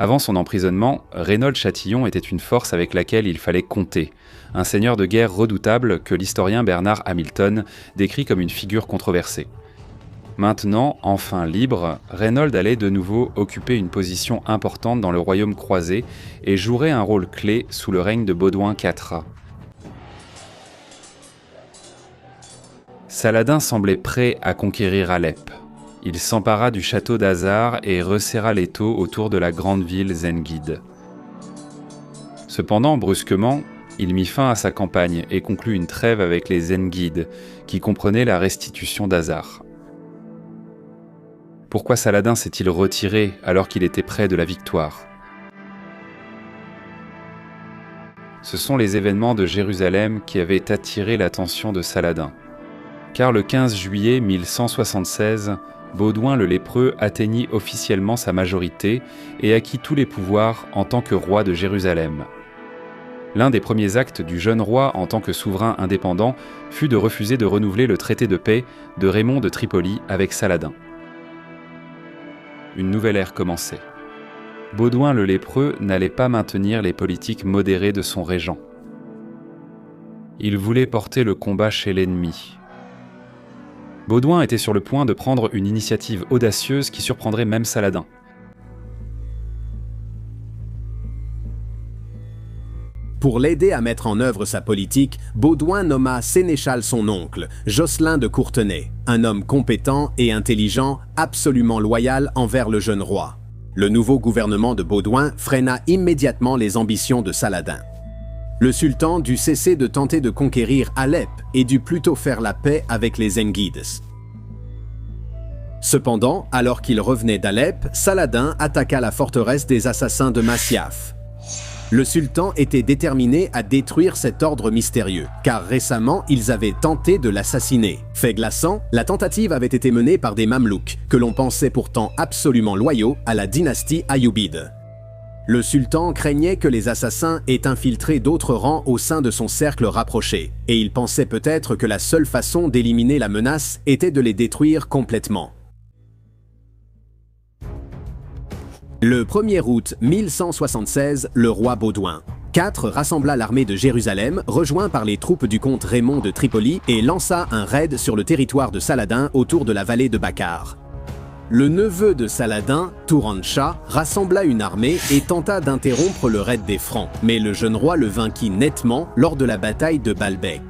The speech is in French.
Avant son emprisonnement, Reynold Chatillon était une force avec laquelle il fallait compter, un seigneur de guerre redoutable que l'historien Bernard Hamilton décrit comme une figure controversée. Maintenant, enfin libre, Reynold allait de nouveau occuper une position importante dans le royaume croisé et jouerait un rôle clé sous le règne de Baudouin IV. Saladin semblait prêt à conquérir Alep. Il s'empara du château d'Azar et resserra l'étau autour de la grande ville Zengide. Cependant, brusquement, il mit fin à sa campagne et conclut une trêve avec les Zengides, qui comprenait la restitution d'Azar. Pourquoi Saladin s'est-il retiré alors qu'il était près de la victoire? Ce sont les événements de Jérusalem qui avaient attiré l'attention de Saladin. Car le 15 juillet 1176, Baudouin le Lépreux atteignit officiellement sa majorité et acquit tous les pouvoirs en tant que roi de Jérusalem. L'un des premiers actes du jeune roi en tant que souverain indépendant fut de refuser de renouveler le traité de paix de Raymond de Tripoli avec Saladin. Une nouvelle ère commençait. Baudouin le Lépreux n'allait pas maintenir les politiques modérées de son régent. Il voulait porter le combat chez l'ennemi. Baudouin était sur le point de prendre une initiative audacieuse qui surprendrait même Saladin. Pour l'aider à mettre en œuvre sa politique, Baudouin nomma sénéchal son oncle, Jocelyn de Courtenay, un homme compétent et intelligent, absolument loyal envers le jeune roi. Le nouveau gouvernement de Baudouin freina immédiatement les ambitions de Saladin. Le sultan dut cesser de tenter de conquérir Alep et dut plutôt faire la paix avec les Zengides. Cependant, alors qu'il revenait d'Alep, Saladin attaqua la forteresse des assassins de Masyaf. Le sultan était déterminé à détruire cet ordre mystérieux, car récemment ils avaient tenté de l'assassiner. Fait glaçant, la tentative avait été menée par des Mamelouks, que l'on pensait pourtant absolument loyaux à la dynastie Ayoubide. Le sultan craignait que les assassins aient infiltré d'autres rangs au sein de son cercle rapproché, et il pensait peut-être que la seule façon d'éliminer la menace était de les détruire complètement. Le 1er août 1176, le roi Baudouin IV rassembla l'armée de Jérusalem, rejoint par les troupes du comte Raymond de Tripoli, et lança un raid sur le territoire de Saladin autour de la vallée de Bacar. Le neveu de Saladin, Touran-Shah, rassembla une armée et tenta d'interrompre le raid des Francs, mais le jeune roi le vainquit nettement lors de la bataille de Baalbek.